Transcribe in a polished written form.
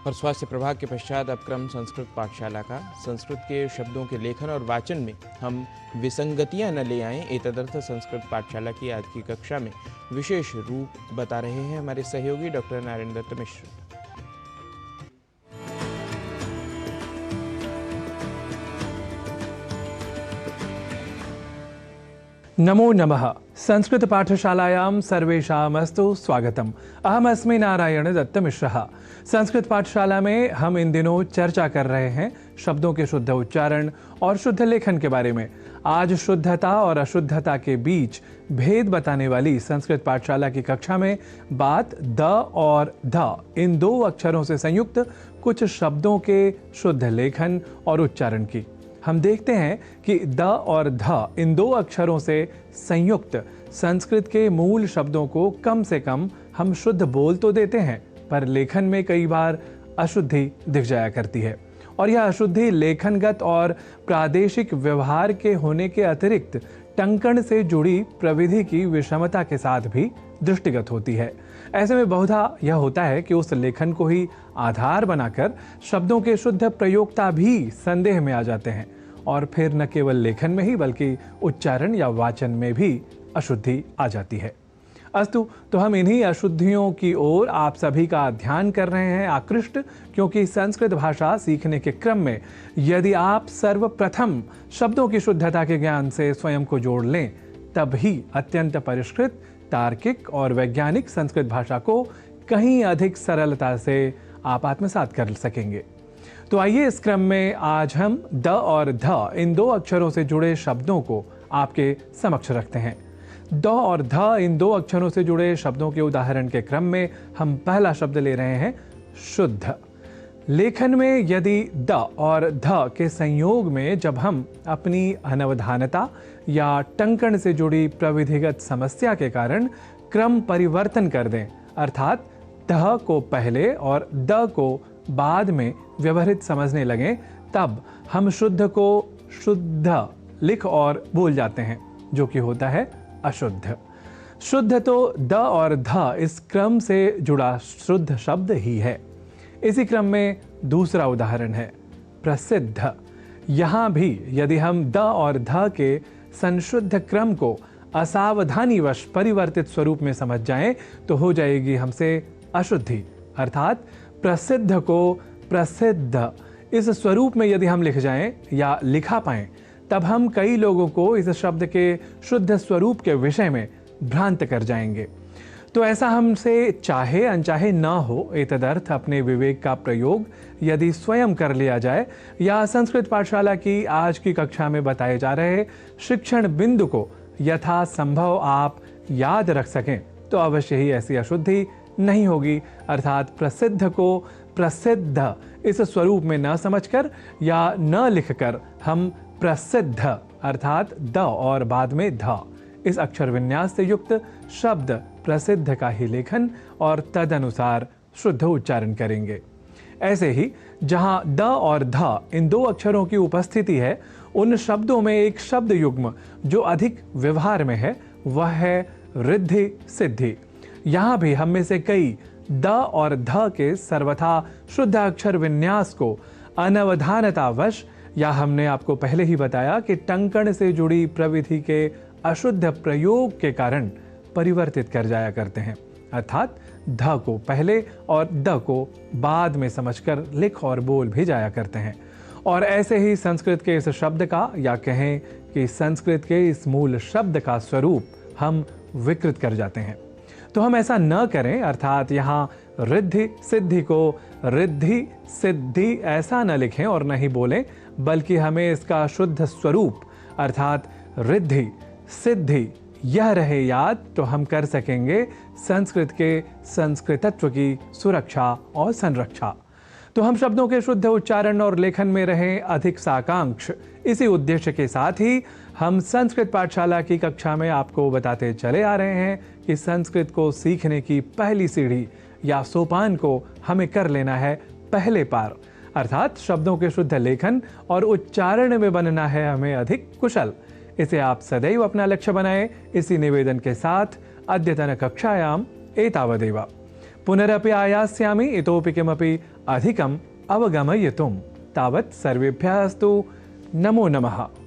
और स्वास्थ्य प्रभाग के पश्चात अब क्रम संस्कृत पाठशाला का। संस्कृत के शब्दों के लेखन और वाचन में हम विसंगतियां न ले आएं, एतदर्थ संस्कृत पाठशाला की आज की कक्षा में विशेष रूप बता रहे हैं हमारे सहयोगी डॉक्टर नारायण दत्त मिश्र। नमो नमः। संस्कृत पाठशालायां सर्वेषामस्तु स्वागतम्। अहमस्मि नारायण दत्त मिश्रः। संस्कृत पाठशाला में हम इन दिनों चर्चा कर रहे हैं शब्दों के शुद्ध उच्चारण और शुद्ध लेखन के बारे में। आज शुद्धता और अशुद्धता के बीच भेद बताने वाली संस्कृत पाठशाला की कक्षा में बात द और ध इन दो अक्षरों से संयुक्त कुछ शब्दों के शुद्ध लेखन और उच्चारण की। हम देखते हैं कि द और ध इन दो अक्षरों से संयुक्त संस्कृत के मूल शब्दों को कम से कम हम शुद्ध बोल तो देते हैं, पर लेखन में कई बार अशुद्धि दिख जाया करती है। और यह अशुद्धि लेखनगत और प्रादेशिक व्यवहार के होने के अतिरिक्त टंकण से जुड़ी प्रविधि की विषमता के साथ भी दृष्टिगत होती है। ऐसे में बहुधा यह होता है कि उस लेखन को ही आधार बनाकर शब्दों के शुद्ध प्रयोक्ता भी संदेह में आ जाते हैं और फिर न केवल लेखन में ही बल्कि उच्चारण या वाचन में भी अशुद्धि आ जाती है। अस्तु, तो हम इन्हीं अशुद्धियों की ओर आप सभी का ध्यान कर रहे हैं आकृष्ट, क्योंकि संस्कृत भाषा सीखने के क्रम में यदि आप सर्वप्रथम शब्दों की शुद्धता के ज्ञान से स्वयं को जोड़ लें, तब ही अत्यंत परिष्कृत, तार्किक और वैज्ञानिक संस्कृत भाषा को कहीं अधिक सरलता से आप आत्मसात कर सकेंगे। तो आइए इस क्रम में आज हम द और ध इन दो अक्षरों से जुड़े शब्दों को आपके समक्ष रखते हैं। द और ध इन दो अक्षरों से जुड़े शब्दों के उदाहरण के क्रम में हम पहला शब्द ले रहे हैं शुद्ध। लेखन में यदि द और ध के संयोग में जब हम अपनी अनवधानता या टंकण से जुड़ी प्रविधिगत समस्या के कारण क्रम परिवर्तन कर दें, अर्थात ध को पहले और द को बाद में व्यवहारित समझने लगें, तब हम शुद्ध को शुद्ध लिख और बोल जाते हैं, जो कि होता है अशुद्ध। शुद्ध तो द और ध इस क्रम से जुड़ा शुद्ध शब्द ही है। इसी क्रम में दूसरा उदाहरण है प्रसिद्ध। यहाँ भी यदि हम द और ध के संशुद्ध क्रम को असावधानीवश परिवर्तित स्वरूप में समझ जाएं, तो हो जाएगी हमसे अशुद्धि, अर्थात प्रसिद्ध को प्रसिद्ध इस स्वरूप में यदि हम लिख जाएं या लिखा पाएं, तब हम कई लोगों को इस शब्द के शुद्ध स्वरूप के विषय में भ्रांत कर जाएंगे। तो ऐसा हमसे चाहे अनचाहे न हो, एतदर्थ अपने विवेक का प्रयोग यदि स्वयं कर लिया जाए या संस्कृत पाठशाला की आज की कक्षा में बताए जा रहे शिक्षण बिंदु को यथासंभव आप याद रख सकें, तो अवश्य ही ऐसी अशुद्धि नहीं होगी। अर्थात प्रसिद्ध को प्रसिद्ध इस स्वरूप में न समझकर या न लिखकर हम प्रसिद्ध अर्थात द और बाद में ध इस अक्षर विन्यास से युक्त शब्द प्रसिद्ध का ही लेखन और तदनुसार शुद्ध उच्चारण करेंगे। ऐसे ही जहां द और ध इन दो अक्षरों की उपस्थिति है, उन शब्दों में एक शब्द युग्म जो अधिक व्यवहार में है, वह है रिद्धि सिद्धि। यहाँ भी हम में से कई द और ध के सर्वथा शुद्ध अक्षर विन्यास को अनवधानतावश, या हमने आपको पहले ही बताया कि टंकण से जुड़ी प्रविधि के अशुद्ध प्रयोग के कारण परिवर्तित कर जाया करते हैं, अर्थात ध को पहले और द को बाद में समझकर लिख और बोल भी जाया करते हैं। और ऐसे ही संस्कृत के इस शब्द का, या कहें कि संस्कृत के इस मूल शब्द का स्वरूप हम विकृत कर जाते हैं। तो हम ऐसा न करें, अर्थात यहाँ रिद्धि सिद्धि को रिद्धि सिद्धि ऐसा न लिखें और न ही बोलें, बल्कि हमें इसका शुद्ध स्वरूप अर्थात रिद्धि सिद्धि यह रहे याद, तो हम कर सकेंगे संस्कृत के संस्कृतत्व की सुरक्षा और संरक्षा। तो हम शब्दों के शुद्ध उच्चारण और लेखन में रहें अधिक साकांक्ष। इसी उद्देश्य के साथ ही हम संस्कृत पाठशाला की कक्षा में आपको बताते चले आ रहे हैं कि संस्कृत को सीखने की पहली सीढ़ी या सोपान को हमें कर लेना है पहले पार, अर्थात शब्दों के शुद्ध लेखन और उच्चारण में बनना है हमें अधिक कुशल। इसे आप सदैव अपना लक्ष्य बनाएं। इसी निवेदन के साथ अद्यतन कक्षायाम एतावदेव। पुनरपि आयास्यामि इतोपि किमपि अधिकम् अवगमयितुं। तावत् सर्वेभ्यः अस्तु। नमो नमः।